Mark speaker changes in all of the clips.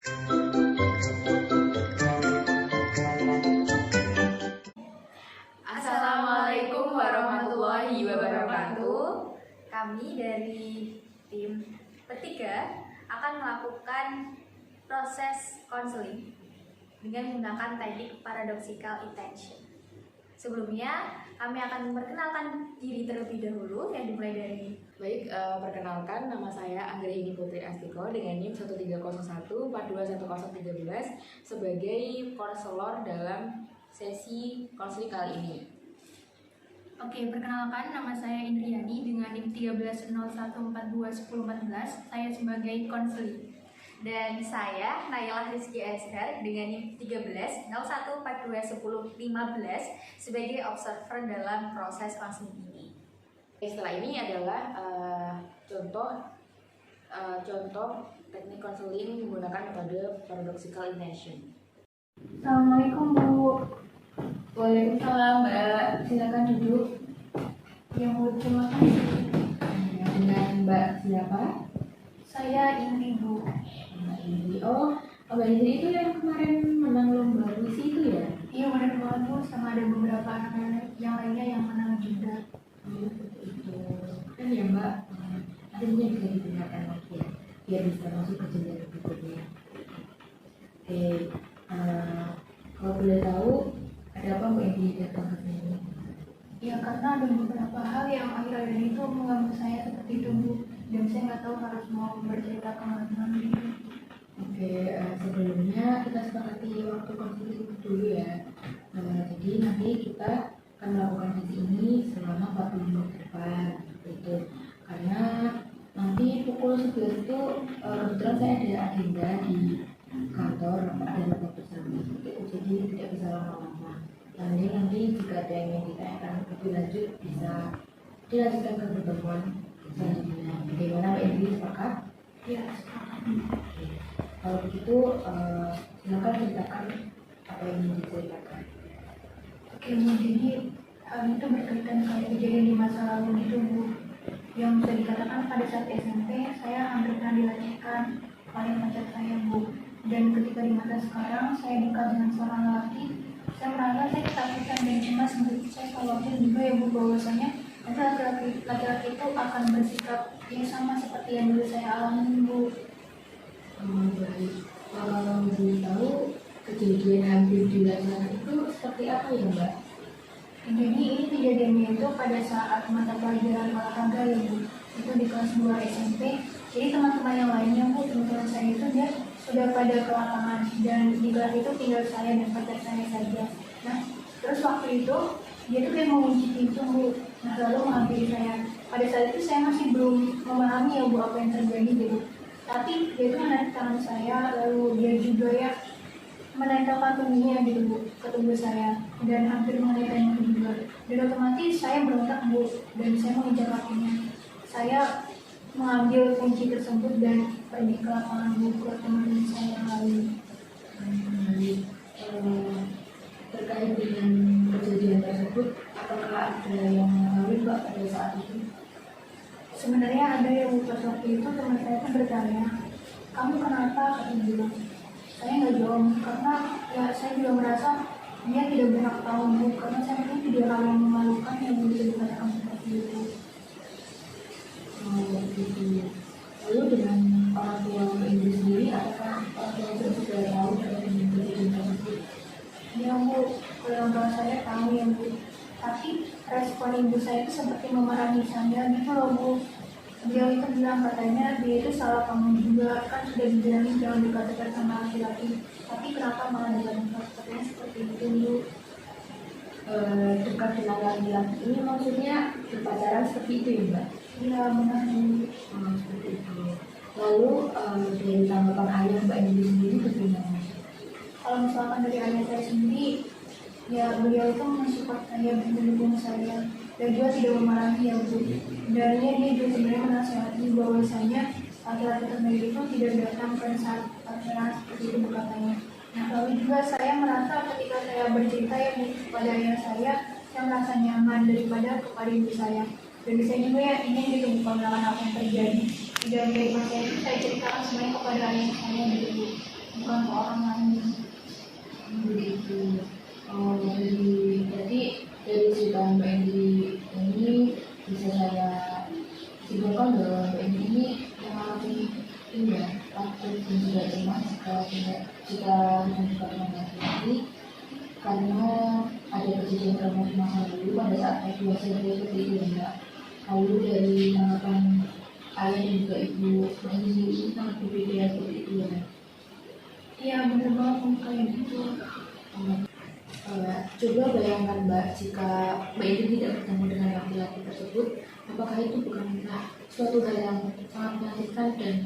Speaker 1: Assalamualaikum warahmatullahi wabarakatuh.
Speaker 2: Kami dari tim P3 akan melakukan proses konseling dengan menggunakan teknik paradoxical intention. Sebelumnya, kami akan memperkenalkan diri terlebih dahulu, yang dimulai dari...
Speaker 1: Baik, perkenalkan, nama saya Anggrahini Putri Astiko dengan NIM 1301421013 sebagai konselor dalam sesi konseling kali ini.
Speaker 3: Oke, perkenalkan, nama saya Indriani dengan NIM 1301421014. Saya sebagai konseling.
Speaker 2: Dan saya Nailah Rizky Azhar dengan NIM 1301421015 sebagai observer dalam proses konseling ini.
Speaker 1: Setelah ini adalah contoh teknik konseling menggunakan metode paradoxical intention.
Speaker 3: Assalamualaikum Bu.
Speaker 1: Waalaikumsalam Mbak, silakan duduk.
Speaker 3: Yang Bu, terima kasih.
Speaker 1: Dengan Mbak siapa?
Speaker 3: Saya Indri Bu.
Speaker 1: Mbak Indri. Oh, Mbak Indri itu yang kemarin menang lomba puisi itu ya?
Speaker 3: Iya benar banget Bu, sama ada beberapa anak yang lainnya yang menang juga.
Speaker 1: Oh, seperti itu. Kan ya Mbak, akhirnya bisa didengarkan lagi ya, biar bisa masuk ke jenjang berikutnya. Oke, kalau boleh tahu, ada apa Mbak Indri datang ke sini?
Speaker 3: Ya karena ada beberapa hal yang akhir-akhir ini tuh mengganggu saya seperti itu Bu. Dan saya nggak tahu harus mau bercerita kemana-mana gitu.
Speaker 1: Oke, sebelumnya kita sepakati waktu konseling dulu ya. Jadi nanti kita akan melakukan sesi ini selama 40 menit ke depan itu. Karena nanti pukul 11 itu kebetulan saya ada agenda di kantor, ada rapat bersama itu, jadi tidak bisa lama-lama. Nanti jika ada yang ingin ditanyakan lebih lanjut bisa dilanjutkan ke pertemuan selanjutnya. Bagaimana Mbak Indri, sepakat?
Speaker 3: Ya, sepakat.
Speaker 1: Oke. Kalau begitu, silakan ceritakan apa yang ingin diceritakan.
Speaker 3: Oke Bu, jadi hal itu berkaitan kayak kejadian di masa lalu itu Bu. Yang bisa dikatakan pada saat SMP saya hampir pernah dilecehkan oleh pacar saya Bu. Dan ketika di masa sekarang saya dekat dengan seorang lelaki, saya merasa saya ketakutan dan cemas. Saya khawatir juga ya Bu, bahwasanya nanti laki-laki itu akan bersikap yang sama seperti yang dulu saya alami Bu.
Speaker 1: Baik. Kalau boleh tahu kejadian hampir dilaksanakan itu seperti apa ya Mbak?
Speaker 3: Jadi ini kejadiannya itu pada saat mata pelajaran olahraga ya Bu. Itu di kelas 2 SMP. Jadi teman-teman yang lainnya Bu, teman-teman saya itu dia sudah pada ke lapangan dan di kelas itu tinggal saya dan pacar saya saja. Nah, terus waktu itu dia tuh kayak mengunci pintu Bu. Nah, lalu menghampiri saya. Pada saat itu saya masih belum memahami ya Bu apa yang terjadi gitu. Tapi dia itu menarik tangan saya, lalu dia juga ya menempelkan tubuhnya gitu Bu ke tubuh saya dan hampir mengenai juga. Dan otomatis saya berontak Bu dan saya mengejar kakinya. Saya mengambil kunci tersebut dan pergi ke lapangan Bu ke teman-teman saya yang lain.
Speaker 1: Terkait dengan kejadian tersebut, apakah ada yang mengetahui Mbak pada saat itu?
Speaker 3: Sebenarnya ada yang pas waktu itu teman saya pun bertanya, kamu kenapa? Kata dia. Saya nggak jawab karena ya saya juga merasa dia tidak berhak tahu Bu, karena saya mungkin tidak hal yang memalukan yang bisa dikatakan seperti itu.
Speaker 1: Oh, begitu. Lalu dengan orang tua Mbak Indri sendiri, apakah orang tua itu sudah tahu terkait dengan kejadian tersebut?
Speaker 3: Ya Bu, kalau orang tua saya tahu ya Bu. Tapi respon ibu saya itu seperti memarahi saya gitu loh Bu. Beliau itu bilang katanya dia itu salah kamu juga, kan sudah dibilangin jangan dekat-dekat sama laki-laki. Tapi kenapa malah dekat-dekat? Katanya seperti itu Bu.
Speaker 1: Dekat dengan laki-laki ini maksudnya berpacaran seperti itu ya Mbak?
Speaker 3: Iya benar Bu.
Speaker 1: Seperti itu. Lalu dari tanggapan ayah Mbak Indri sendiri bagaimana?
Speaker 3: Kalau misalkan dari ayah saya sendiri, ya beliau itu mensupport saya, mendukung saya, dan juga tidak memarahi ya Bu. Dan dia juga sebenarnya menasihati bahwasanya laki-laki terbaik itu tidak datang pada saat pacaran seperti itu katanya. Nah lalu juga saya merasa ketika saya bercerita ya Bu kepada ayah saya merasa nyaman daripada kepada ibu saya. Dan saya juga ya ingin gitu bukan apa yang terjadi. Dan dari masa itu saya ceritakan semuanya kepada ayah saya gitu Bu. orang lain.
Speaker 1: Begitu. Jadi dari cerita Mbak Indi ini bisa saya simpulkan bahwa Mbak Indi ini mengalami ini ya, takut dan juga cemas jika menjadi laki-laki karena ada kejadian trauma di masa lalu pada saat kedua saya seperti itu ya Mbak. Lalu dari tanggapan ayah dan juga ibu Mbak Indi ini sangat berbeda seperti itu ya.
Speaker 3: Iya bener banget kayak gitu.
Speaker 1: Coba bayangkan Mbak, jika Mbak Indi tidak bertemu dengan laki-laki tersebut, apakah itu bukanlah suatu hal yang sangat menyakitkan dan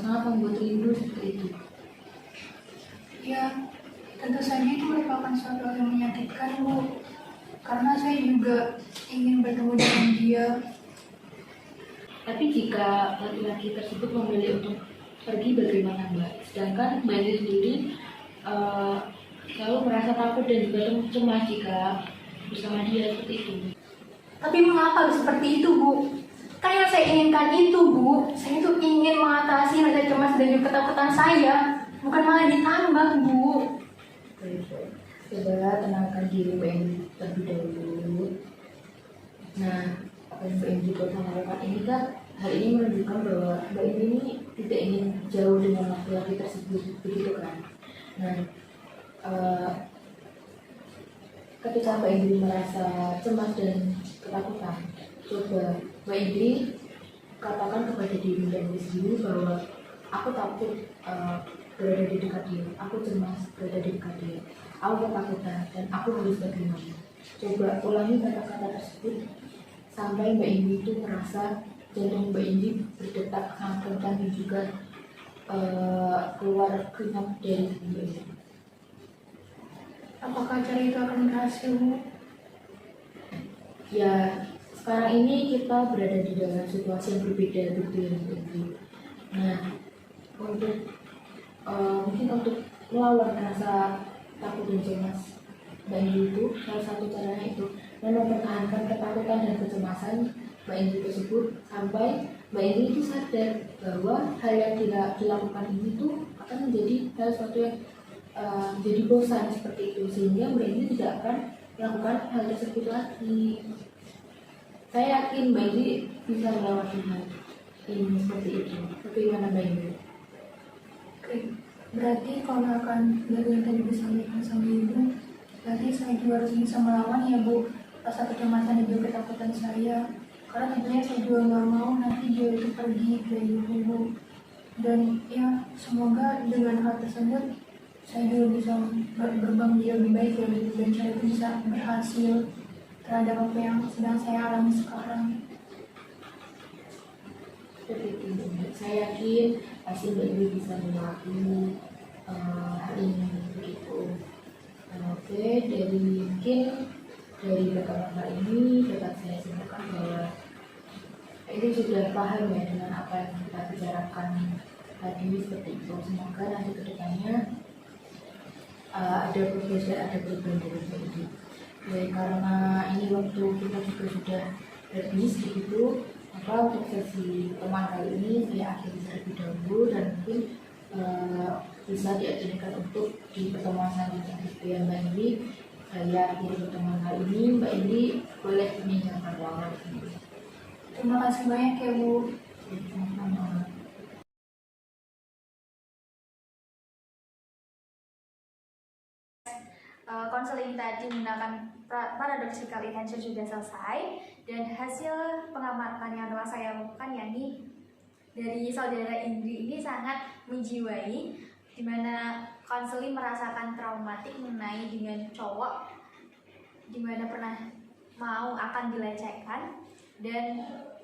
Speaker 1: sangat membuat rindu seperti itu?
Speaker 3: Ya tentu saja itu merupakan suatu hal yang menyakitkan Bu, karena saya juga ingin bertemu dengan dia.
Speaker 1: Tapi jika laki-laki tersebut memilih untuk pergi, bagaimana Mbak? Sedangkan Mbak Indi sendiri selalu merasa takut dan juga cemas jika bersama dia seperti itu.
Speaker 3: Tapi mengapa harus seperti itu Bu? Kan yang saya inginkan itu Bu, saya itu ingin mengatasi rasa cemas dan juga ketakutan saya, bukan malah ditambah Bu.
Speaker 1: Coba tenangkan diri Mbak Indi terlebih dahulu. Nah, apa yang Mbak Indi buat melakukan ini kan, hal ini menunjukkan bahwa Mbak Indi ini tidak ingin jauh dengan laki-laki tersebut, begitu kan? Nah, ketika Mbak Indi merasa cemas dan ketakutan, coba Mbak Indi katakan kepada diri Mbak Indi sendiri bahwa aku takut berada di dekat dia, aku cemas berada di dekat dia, aku ketakutan dan aku harus bagaimana. Coba ulangi kata-kata tersebut sampai Mbak Indi itu merasa jantung Mbak Indi berdetak sangat kencang dan juga keluar keringat dari tubuh Mbak Indi.
Speaker 3: Apakah cara itu akan berhasil Bu?
Speaker 1: Ya, sekarang ini kita berada di dalam situasi yang berbeda begitu ya Mbak Indi. Nah, untuk mungkin untuk melawan rasa takut dan cemas Mbak Indi itu, salah satu caranya itu mempertahankan ketakutan dan kecemasan Mbak Indi tersebut sampai Mbak Indi itu sadar bahwa hal yang dilakukan ini tuh akan menjadi hal sesuatu yang menjadi bosan seperti itu, sehingga Mbak Indi tidak akan melakukan hal tersebut lagi. Saya yakin Mbak Indi bisa melewati hal ini seperti itu. Bagaimana Mbak Indi?
Speaker 3: Oke, berarti kalau akan dari yang tadi disampaikan sama Ibu, berarti saya juga harus bisa melawan ya Bu rasa kecemasan dan juga ketakutan saya. Karena tentunya saya juga nggak mau nanti dia itu pergi dari Ibu. Dan ya semoga dengan hal tersebut saya juga bisa berbagi lebih baik ya Bu, dan saya bisa berhasil terhadap apa yang sedang saya alami sekarang.
Speaker 1: Seperti itu, Mbak. Saya yakin pasti Mbak Indi bisa melewati hal ini begitu. Oke, dari perkara ini dapat saya simpulkan bahwa ini sudah paham ya dengan apa yang kita bicarakan tadi seperti itu. Semoga nanti kedepannya ada progres dan ada perubahan dari Mbak Indi. Baik, karena ini waktu kita juga sudah habis begitu, maka untuk sesi pertemuan kali ini saya akhiri terlebih dahulu dan mungkin bisa diajukan untuk di pertemuan selanjutnya. Ya Mbak Indi, saya akhiri pertemuan kali ini. Mbak Indi boleh meninggalkan ruangan ini.
Speaker 3: Terima kasih banyak ya Bu.
Speaker 1: Sama-sama.
Speaker 2: Konseling tadi menggunakan paradoxical intention sudah selesai, dan hasil pengamatan yang telah saya lakukan yakni dari saudara Indri ini sangat menjiwai, di mana konseling merasakan traumatik mengenai dengan cowok di mana pernah mau akan dilecehkan, dan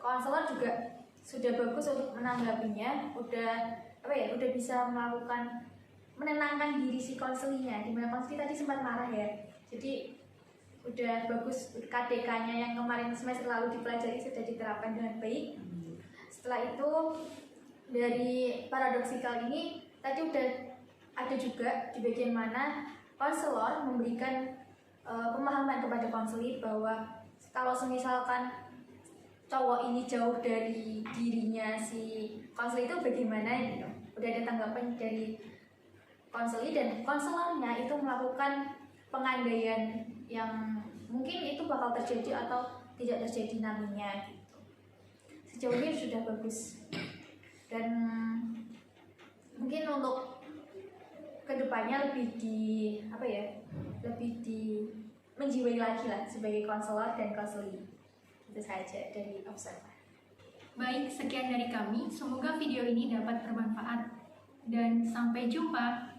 Speaker 2: konselor juga sudah bagus untuk menanggapinya, udah bisa melakukan menenangkan diri si konselingnya, dimana konseling tadi sempat marah ya, jadi udah bagus KDK-nya yang kemarin semester lalu dipelajari sudah diterapkan dengan baik. Setelah itu dari paradoxical ini tadi udah ada juga di bagian mana konselor memberikan pemahaman kepada konseling bahwa kalau misalkan cowok ini jauh dari dirinya si konseling itu bagaimana gitu. Udah ada tanggapan dari konseli dan konselornya itu melakukan pengandaian yang mungkin itu bakal terjadi atau tidak terjadi nantinya gitu. Sejauh ini sudah bagus, dan mungkin untuk kedepannya lebih di menjiwai lagi lah sebagai konselor dan konseli. Itu saja dari Observer.
Speaker 3: Baik, sekian dari kami. Semoga video ini dapat bermanfaat dan sampai jumpa.